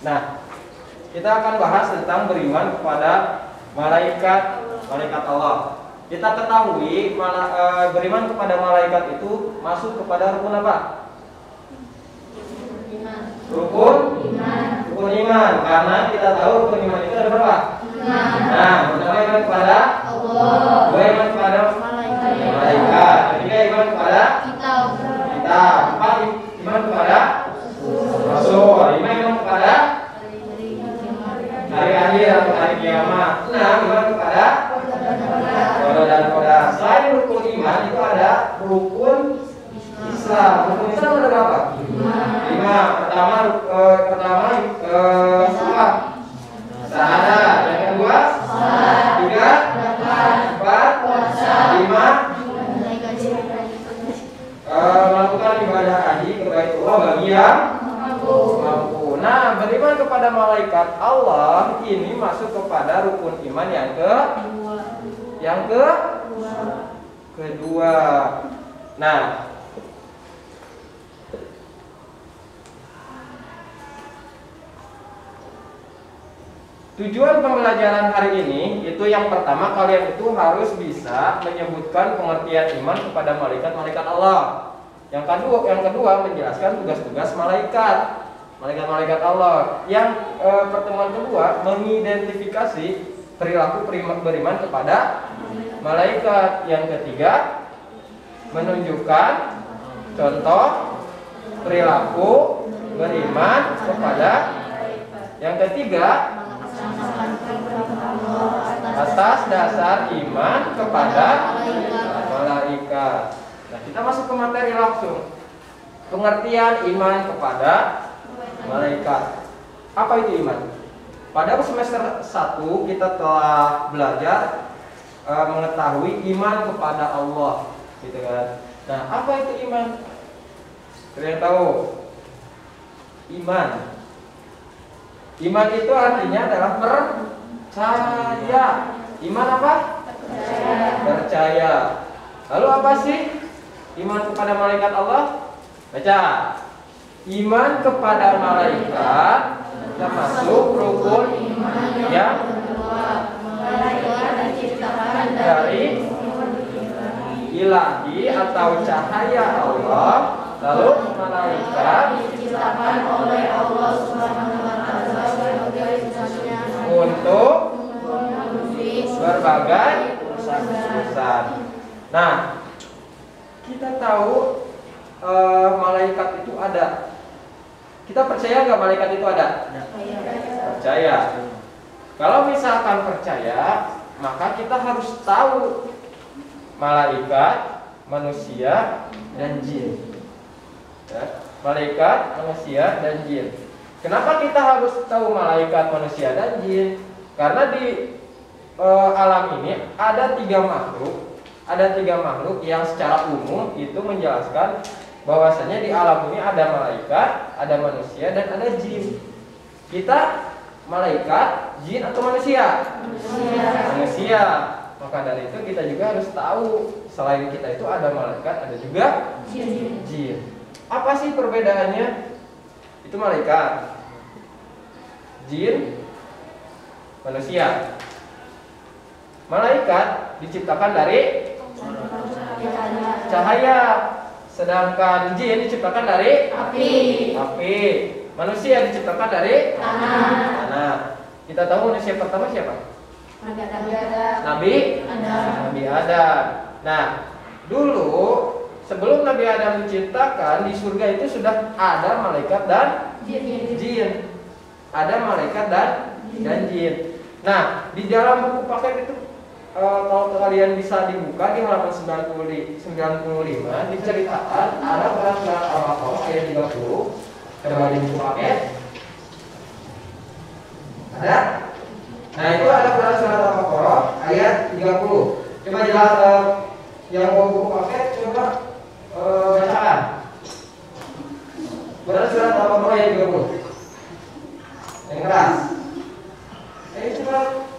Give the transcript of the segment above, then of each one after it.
Nah, kita akan bahas tentang beriman kepada malaikat Allah. Kita ketahui beriman kepada malaikat itu masuk kepada rukun apa? Rukun iman. Karena kita tahu rukun iman itu ada berapa? Nah, pertama iman kepada Allah, dua iman kepada malaikat, ketiga iman kepada kita, empat iman kepada Rasul, lima iman kepada hari akhir atau hari kiamat, enam iman kepada qada dan qadar. Selain rukun iman itu ada rukun Islam. Rukun Islam ada berapa? Lima. Pertama syahadat. Yang kedua tiga, empat, lima melakukan ibadah haji ke Baitullah bagi yang mampu. Nah, beriman kepada malaikat Allah ini masuk kepada rukun iman yang kedua. Nah, tujuan pembelajaran hari ini itu yang pertama, kalian itu harus bisa menyebutkan pengertian iman kepada malaikat Allah. Yang kedua menjelaskan tugas-tugas malaikat Allah. Yang pertemuan kedua mengidentifikasi perilaku beriman kepada malaikat. Yang ketiga menunjukkan contoh perilaku beriman kepada. Yang ketiga atas dasar iman kepada malaikat. Nah, kita masuk ke materi langsung. Pengertian iman kepada malaikat. Apa itu iman? Pada semester 1 kita telah belajar mengetahui iman kepada Allah, gitu kan. Nah, apa itu iman? Kalian tahu? Iman itu artinya adalah percaya. Iman apa? Percaya. Lalu apa sih iman kepada malaikat Allah? Baca. Iman kepada malaikat termasuk rukun yang dari ilahi atau cahaya Allah. Lalu malaikat diciptakan oleh Allah Subhanahu wa taala untuk berbagai urusan. Nah, kita tahu malaikat itu ada. Kita percaya nggak malaikat itu ada? Percaya. Kalau misalkan percaya, maka kita harus tahu malaikat, manusia, dan jin. Ya, malaikat, manusia, dan jin. Kenapa kita harus tahu malaikat, manusia, dan jin? Karena di alam ini ada tiga makhluk yang secara umum itu menjelaskan bahwasanya di alam ini ada malaikat, ada manusia, dan ada jin. Kita malaikat, jin, atau manusia? Manusia. Maka dari itu kita juga harus tahu selain kita itu ada malaikat, ada juga jin. Apa sih perbedaannya? Itu malaikat, jin, manusia. Malaikat diciptakan dari cahaya, sedangkan jin diciptakan dari api. Manusia diciptakan dari tanah. Kita tahu manusia pertama siapa? Nabi Adam. Nah, dulu sebelum Nabi Adam diciptakan, di surga itu sudah ada malaikat dan jin. Ada malaikat dan jin. Nah, di dalam buku paket itu kalau kalian bisa dibuka di halaman 95 diceritakan ada surat Al-Baqarah ayat 30. Coba di buku paket. Ada? Nah, itu ada surat Al-Baqarah ayat 30. Coba jelas yang mau buku paket coba bacakan. Surat Al-Baqarah ayat 30. Yang keras. Coba.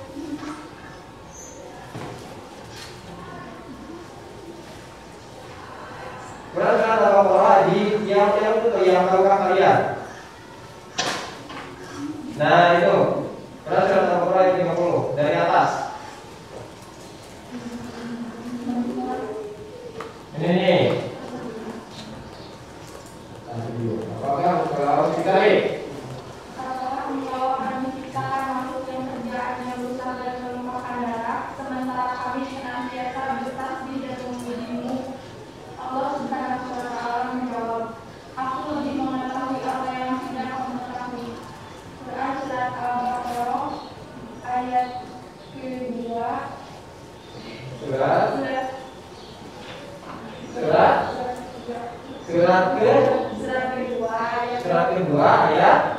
Surat Al-Baqarah di yang tahukah kalian? Nah itu berat surat Al-Baqarah ayat 30 dari atas. Ini nih. Apakah kalau sekali? Apakah engkau akan menciptakan makhluk yang kerjaannya berusaha dan menumpahkan darah, sementara kami senantiasa bertasbih dan memujimu? Allah Subhanahu wa Ta'ala menjawab, Aku lebih mengetahui apa yang tidak kamu ketahui. Quran surat Al-Baqarah ayat kedua. Surat kedua ayat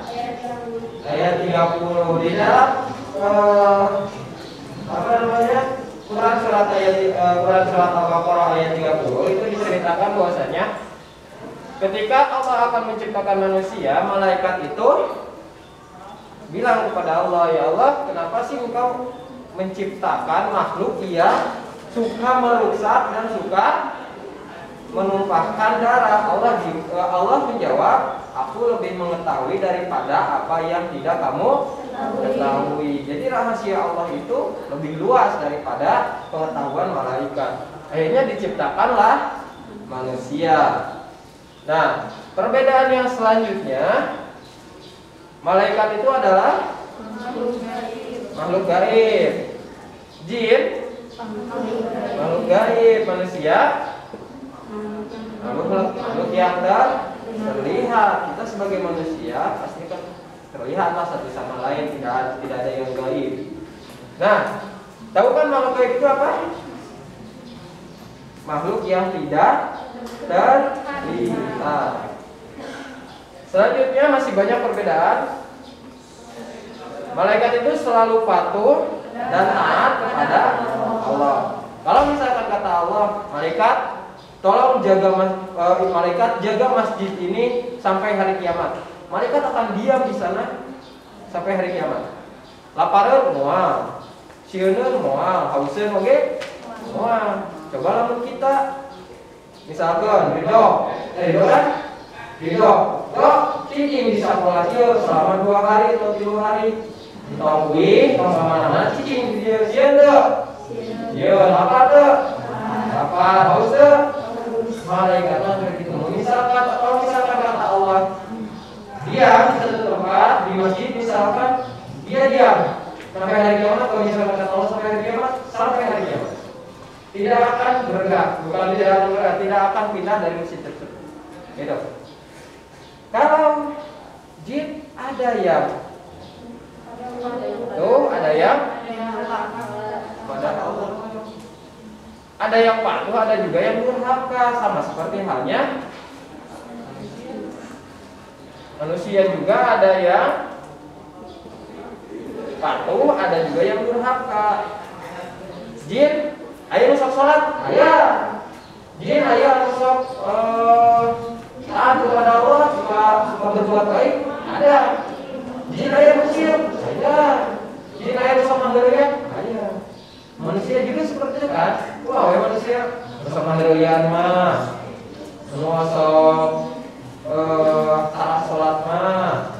30 di dalam apa namanya Quran surat Al-Baqarah ayat 30 itu diceritakan bahwasanya ketika Allah akan menciptakan manusia, malaikat itu bilang kepada Allah, ya Allah, kenapa sih engkau menciptakan makhluk yang suka merusak dan suka menumpahkan darah? Allah menjawab, aku lebih mengetahui daripada apa yang tidak kamu ketahui. Jadi rahasia Allah itu lebih luas daripada pengetahuan malaikat. Akhirnya diciptakanlah manusia. Nah, perbedaan yang selanjutnya, malaikat itu adalah makhluk gaib. Jin makhluk gaib, manusia makhluk yang terlihat. Kita sebagai manusia pasti kan terlihatlah satu sama lain, tidak ada yang gaib. Nah, tahu kan makhluk gaib itu apa? Makhluk yang tidak terlihat. Selanjutnya masih banyak perbedaan. Malaikat itu selalu patuh dan taat kepada Allah. Kalau misalkan kata Allah, malaikat tolong jaga masjid ini sampai hari kiamat. Malaikat akan diam di sana sampai hari kiamat. Lapareun moal, sieun moal, hauseun oge moal. Coba lamun kita misalkan Ridho kan? Ridho, cicing di sekolah ieu selama 2 hari atau 3 hari. Tongwi, tong mana cicing dia sieun teu? Sieun lapar teu? Lapar, haus teu? Malaikat mah begitu. Kalau misalkan kata Allah diam di satu tempat di masjid misalkan, dia diam sampai hari kiamat. Kalau misalkan kata Allah sampai hari kiamat, tidak akan bergerak. Bukan tidak akan bergerak, tidak akan pindah dari masjid tersebut. Gitu. Kalau jin ada yang ada yang pada Allah. Ada yang patuh, ada juga yang durhaka, sama seperti halnya manusia juga ada yang patuh, ada juga yang durhaka. Jin, ayo rusak sholat, ayo. Jin, ayo rusak taat kepada Allah, suka berbuat baik, ada. Jin, ayo musim, ada. Jin, ayo rusak manggilnya, ada. Manusia juga seperti itu kan? Wah, manusia rusak manggilnya mah, nuasok cara sholat mah,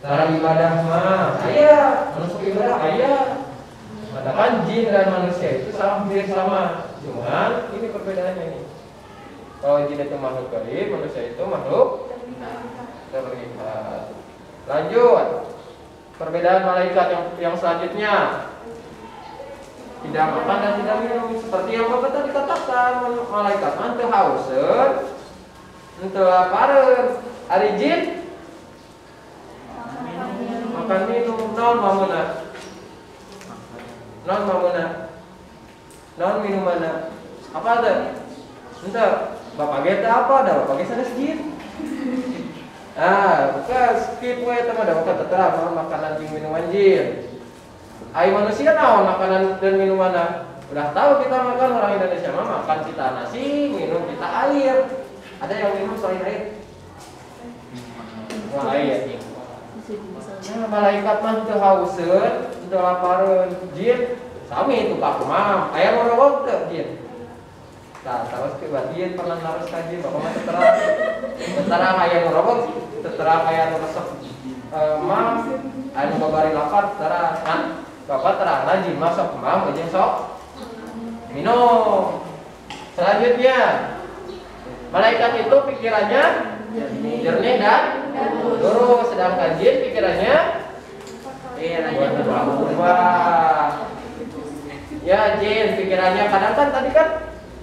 cara ibadah mah, ayah, manusia ibadah ayah. Katakan jin dan manusia itu hampir sama, cuman ini perbedaannya nih. Kalau jin itu makhluk gaib, manusia itu makhluk terlihat. Lanjut, perbedaan malaikat yang selanjutnya, tidak makan dan tidak minum. Seperti yang Bapak tadi katakan, malaikat mah teu hauseun, teu lapareun. Ari jin makan minum, naon mamuna? Naon mamuna? Naon minumanna? Apa teh? Henteu, Bapak ge teh apa da? Bapak ge sanes jin. Bukan skip we teh mah da Bapak tetep makanan jeung minuman jin. Ai manusia naon makanan dan minumanna? Udah tahu kita makan, orang Indonesia mah makan kita nasi, minum kita air. Ada yang minum selain air? Wah, air. Nah, malaikat mah teu hauseun, teu lapareun. Jin sami itu Pak Kumam. Aya ngorobog teu jin? Tah, terus ke jin pernah naros ka jin, Bapak mah terang. Terang aya ngorobog, terang aya resep. ma anu babari lapar tara kan bapak terang jin masuk ma jeung sok minum. Selanjutnya malaikat itu pikirannya jernih dan lurus, sedangkan jin pikirannya berubah. Ya jin pikirannya kadang kan tadi kan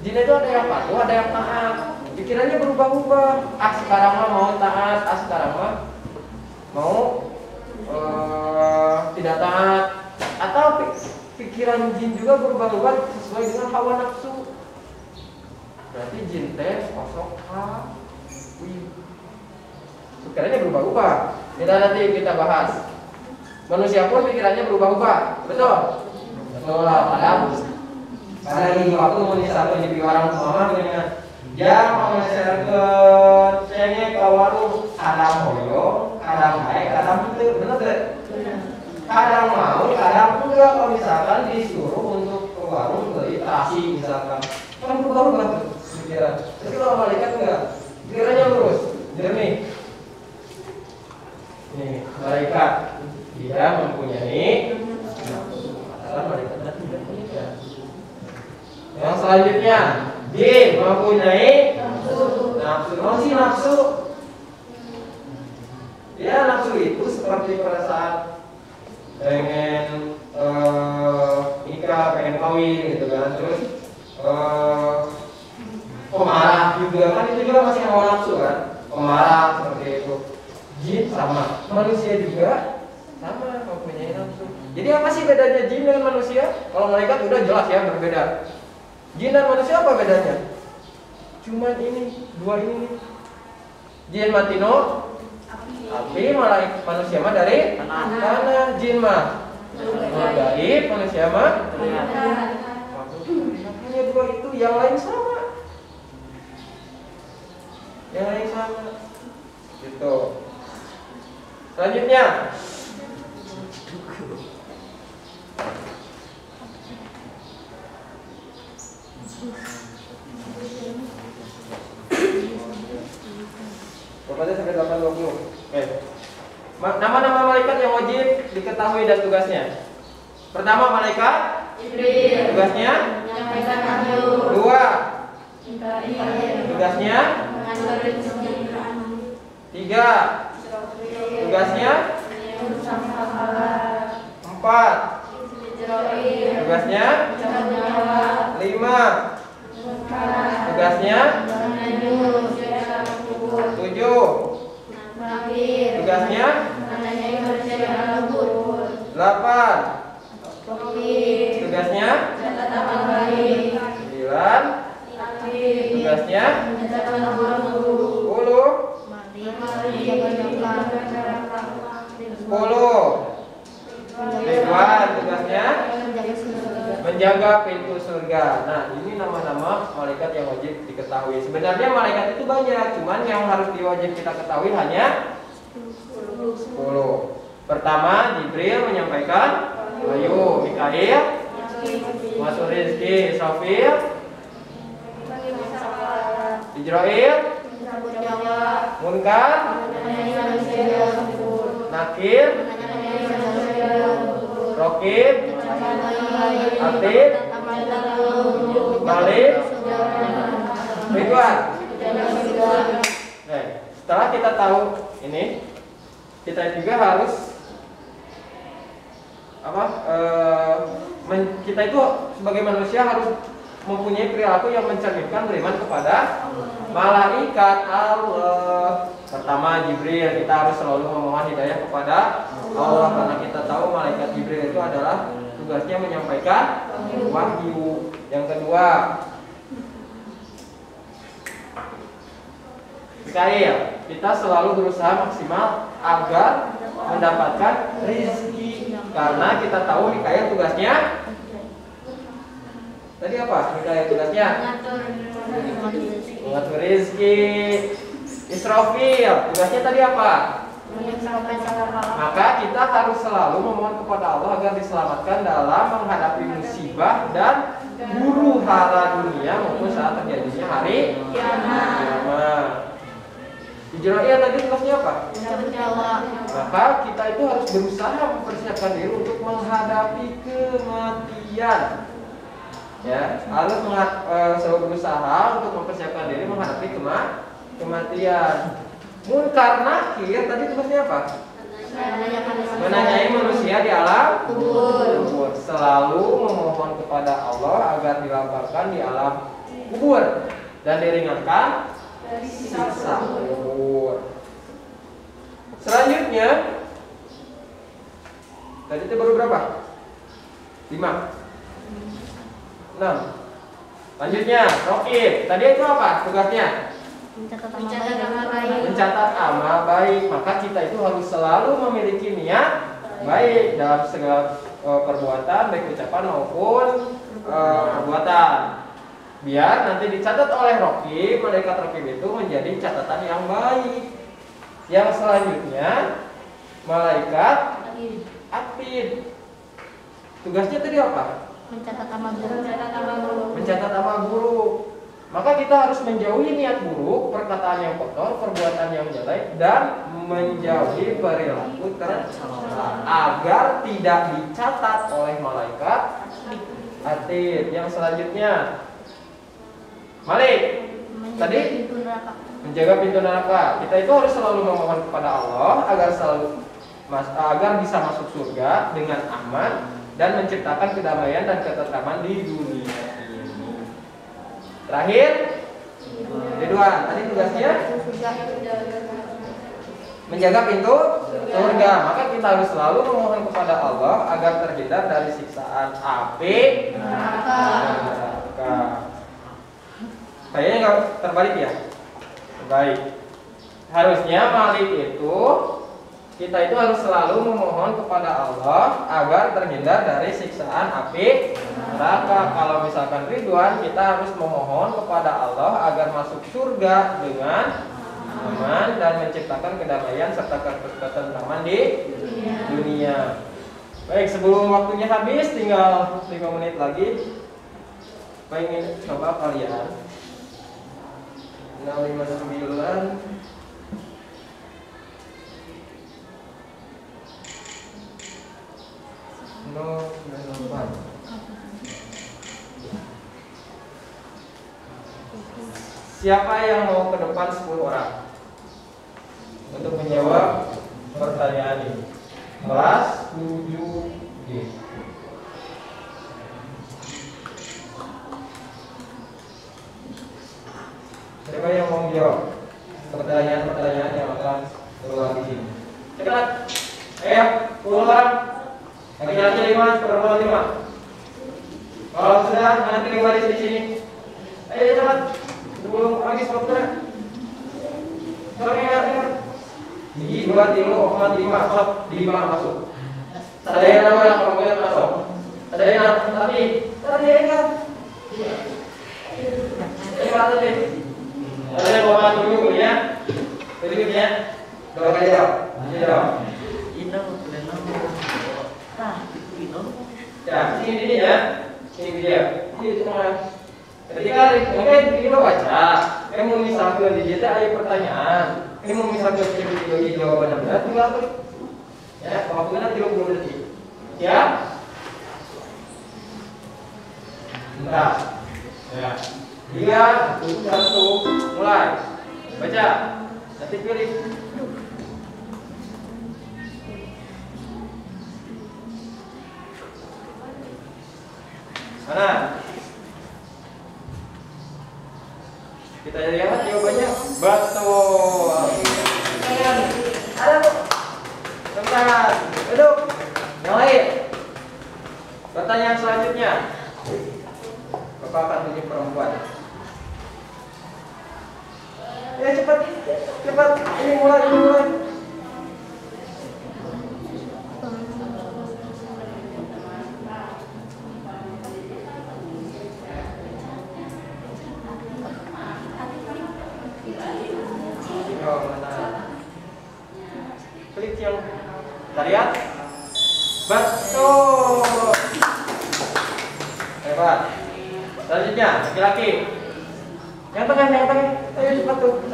jin itu ada yang patuh, ada yang taat. Pikirannya berubah-ubah. Sekarang mah mau taat, sekarang mah mau tidak taat. Atau pikiran jin juga berubah-ubah sesuai dengan hawa nafsu. Berarti jin teh kosok pikirannya berubah-ubah. Kita bahas. Manusia pun pikirannya berubah-ubah. Betul? Betul. Pada ini waktu menisatu di orang tua dengan yang masyarakat cengeng ke warung kadang hoyo, kadang baik, kadang itu benar tidak? Kadang mau, kadang enggak. Kalau misalkan disuruh untuk ke warung beli terasi misalkan, kan berubah-ubah tuh pikiran. Tapi kalau malaikat enggak, pikirannya lurus, jernih. Nih malaikat dia mempunyai malaikat tidak punya. Yang selanjutnya jin mempunyai nafsu. Masih nafsu. Ya nafsu itu seperti pada saat pengen nikah, pengen kawin gitu kan. Terus pemarah juga kan, itu juga masih hawa nafsu kan. Pemarah seperti itu. Jin sama, manusia juga sama mempunyai nafsu. Jadi apa sih bedanya jin dengan manusia? Kalau malaikat udah jelas ya berbeda. Jin dan manusia apa bedanya? Cuman ini, dua ini nih. Jin matino api, manusia mah dari tanah. Jin mah gaib, manusia mah makanya dua itu, yang lain sama. Yang lain sama. Gitu. Selanjutnya berapa sampai 820. Oke. Nama-nama malaikat yang wajib diketahui dan tugasnya. Pertama malaikat Jibril. Tugasnya menyampaikan wahyu. Dua tugasnya mengatur rezeki. Tiga tugasnya empat tugasnya lima tugasnya tujuh tugasnya delapan tugasnya sembilan tugasnya 10 Ridwan tugasnya menjaga pintu surga. Nah ini nama-nama malaikat yang wajib diketahui. Sebenarnya malaikat itu banyak, cuman yang harus diwajib kita ketahui hanya 10. Pertama Jibril menyampaikan wahyu, Mikail mengatur rezeki, Israfil Israel Munkar Nakir Rokib Atid Malik Ridwan. Setelah kita tahu ini, kita juga harus kita itu sebagai manusia harus mempunyai perilaku yang mencerminkan beriman kepada malaikat Allah. Pertama Jibril, kita harus selalu memohon hidayah kepada Allah, karena kita tahu malaikat Jibril itu adalah tugasnya menyampaikan wahyu. Yang kedua Mikail, kita selalu berusaha maksimal agar mendapatkan rezeki, karena kita tahu Mikail tugasnya tadi apa? Mikail tugasnya mengatur rezeki. Israfil tugasnya tadi apa? Maka kita harus selalu memohon kepada Allah agar diselamatkan dalam menghadapi musibah dan huru hara dunia maupun saat terjadinya hari kiamat. Hijrahiyah tadi tugasnya apa? Menjawab. Maka kita itu harus berusaha mempersiapkan diri untuk menghadapi kematian. Ya, harus selalu berusaha untuk mempersiapkan diri menghadapi kematian. Munkar nakir tadi tugasnya apa? Menanyai manusia di alam kubur. Selalu memohon kepada Allah agar dilaporkan di alam kubur dan diringankan siksa kubur. Selanjutnya, tadi itu baru berapa? 5, 6. Lanjutnya, Rokib. Tadi itu apa tugasnya? Mencatat amal baik. Maka kita itu harus selalu memiliki niat baik dalam segala perbuatan, baik ucapan maupun perbuatan. Biar nanti dicatat oleh Rokib, malaikat Rokib itu menjadi catatan yang baik. Yang selanjutnya, malaikat Atid. Tugasnya tadi apa? Mencatat amal buruk. Maka kita harus menjauhi niat buruk, perkataan yang kotor, perbuatan yang jelek, dan menjauhi perilaku tercela agar tidak dicatat oleh malaikat Atid. Yang selanjutnya, Malik. Tadi menjaga pintu neraka. Kita itu harus selalu memohon kepada Allah agar bisa masuk surga dengan aman dan menciptakan kedamaian dan ketentraman di dunia ini. Terakhir, Ridwan. Tadi tugasnya menjaga pintu surga. Maka kita harus selalu memohon kepada Allah agar terhindar dari siksaan api neraka. Kayaknya nggak terbalik ya? Baik. Harusnya Malik itu kita itu harus selalu memohon kepada Allah agar terhindar dari siksaan api neraka. Kalau misalkan Ridwan, kita harus memohon kepada Allah agar masuk surga dengan aman dan menciptakan kedamaian serta ketentraman di dunia. Baik, sebelum waktunya habis, tinggal 5 menit lagi. Pengen coba kalian 659 098. Siapa yang mau ke depan 10 orang untuk menjawab pertanyaan ini? Kelas 7G. Siapa yang mau menjawab pertanyaan-pertanyaan yang akan keluar di sini? Cepat. Ayo, 10 orang. Laki-laki 5, perempuan 5. Kalau sudah, nanti baris di sini. Ayo cepat. Sebelum habis waktunya. Oke, ya. 2, 3, 4, 5, masuk. 5 masuk. Ada yang nama kemudian masuk. Ada yang tapi tadi kan. Tadi. Ada yang bawa tunjuk ya. Berikutnya. Coba kali jawab. Jawab. Ya, ini ya. Ini dia. Ini tengah. Ketika mungkin kita baca, mau misalkan di data ada pertanyaan, mau misalkan di jawaban benar, tinggal klik. Ya, waktunya 30 detik. Ya. Bentar. Ya. 3, 2, 1, mulai. Baca. Nanti pilih. Mana? Kita lihat jawabannya. Betul. Ada tuh. Sebentar. Duduk. Yang lain. Pertanyaan selanjutnya. Bapak akan tunjuk perempuan. Ya cepat. Cepat. Ini mulai. Klik yang lihat. Betul. Hebat. Selanjutnya laki-laki. Yang tengah. Ayo cepat tuh. 1,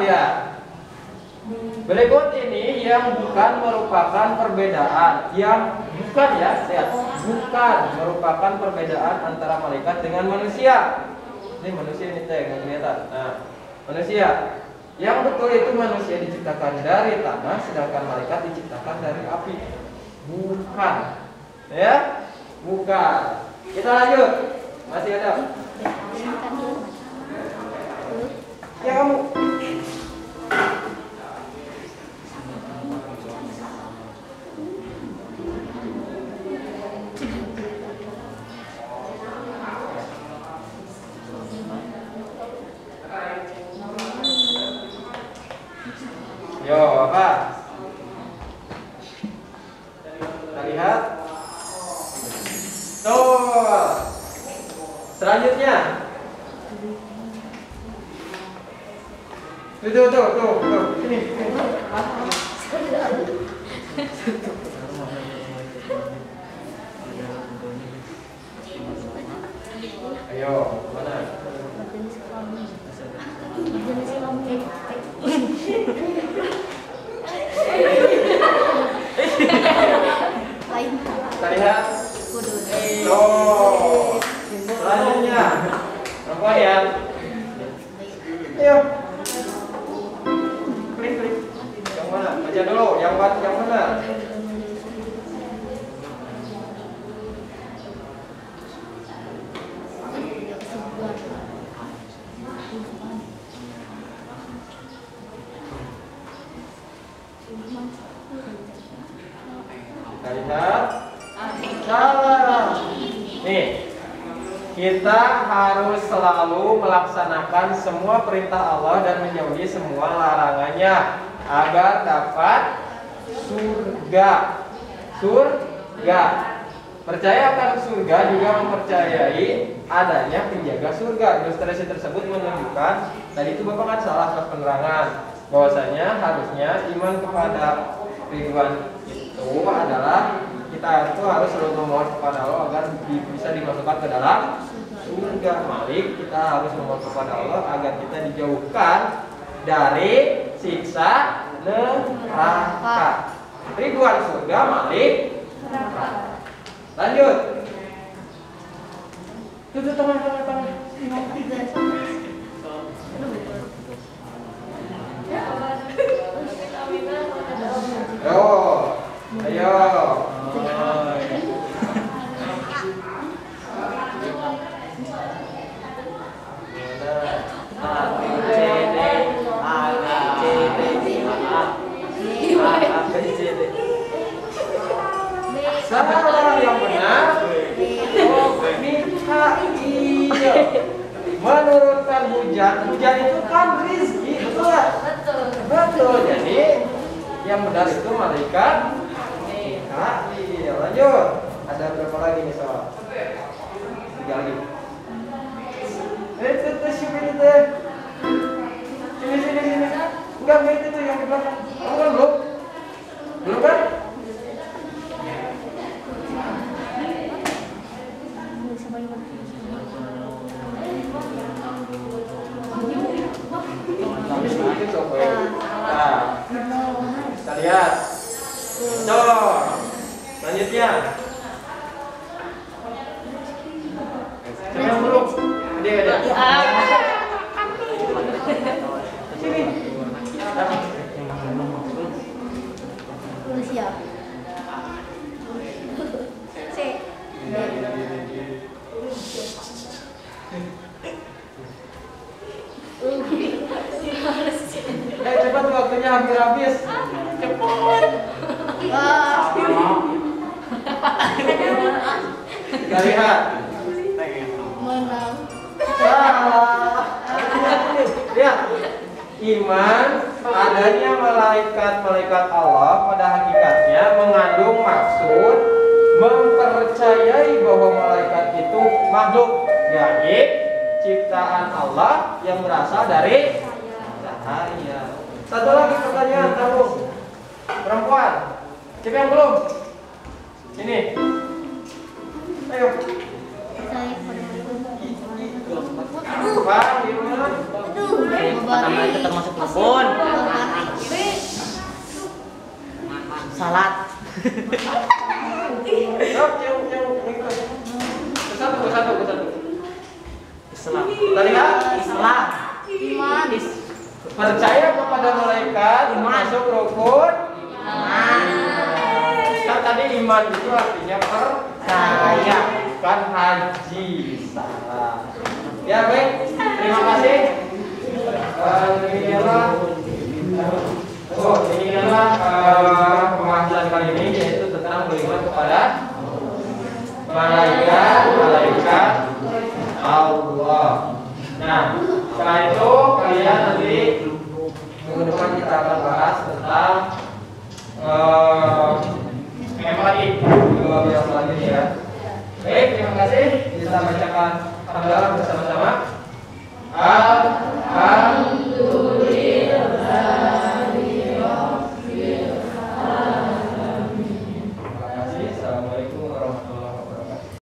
dia. Berikut ini yang bukan merupakan perbedaan, yang bukan ya, lihat, bukan merupakan perbedaan antara malaikat dengan manusia. Ini manusia ini teh nggak kelihatan. Nah, manusia. Yang betul itu manusia diciptakan dari tanah, sedangkan malaikat diciptakan dari api. Bukan, ya, bukan. Kita lanjut. Masih ada? Ya kamu. Yo, apa? Kita lihat. Tuh. Selanjutnya. Tuh. Sini. Ayo, mana? Kita lihat. Tuh. Selanjutnya. Perempuan ya. Ayo. Klik. Yang mana? Baca dulu. Yang mana? Kita lihat. Salah. Nih, kita harus selalu melaksanakan semua perintah Allah dan menjauhi semua larangannya agar dapat surga. Surga. Percaya akan surga juga mempercayai adanya penjaga surga. Ilustrasi tersebut menunjukkan, tadi itu Bapak kan salah ke penerangan, bahwasanya harusnya iman kepada Ridwan itu adalah kita itu harus selalu memohon kepada Allah agar bisa dimasukkan ke dalam surga. Malik kita harus memohon kepada Allah agar kita dijauhkan dari siksa neraka. Ridwan surga, Malik neraka. Lanjut. Tutup tangan. Ayo. Salah yang benar. Mikhail menurunkan hujan. Hujan itu kan rizki, betul nggak? Betul. Jadi yang benar itu malaikat Mikhail. Lanjut. Ada berapa lagi nih soal? 3 lagi. Sini. Enggak itu yang di belakang. Kamu kan belum kan? Kita lihat. Selanjutnya. Siapa yang belum? Ada. Sini. Siap. Cepat waktunya hampir habis. Cepat. Kita lihat. Menang. Salah. Lihat. Iman adanya malaikat Allah pada hakikatnya mengandung maksud mempercayai bahwa malaikat itu makhluk gaib ciptaan Allah yang berasal dari cahaya. Satu lagi pertanyaan kamu perempuan, siapa yang belum? Ini, ayo. Pak, gimana? Pertama itu termasuk telepon. Salat. Satu. Islam. Tadi kan? Islam. Iman. Percaya kepada malaikat masuk rukun. Kan tadi iman itu artinya percaya, bukan haji. Salah. Ya baik, terima kasih. Ini adalah pembahasan kali ini, yaitu tentang beriman kepada malaikat Allah. Nah, setelah itu kalian nanti minggu depan kita akan bahas tentang MRI 12 selanjutnya ya. Baik, terima kasih. Kita bacakan hamdalah bersama-sama.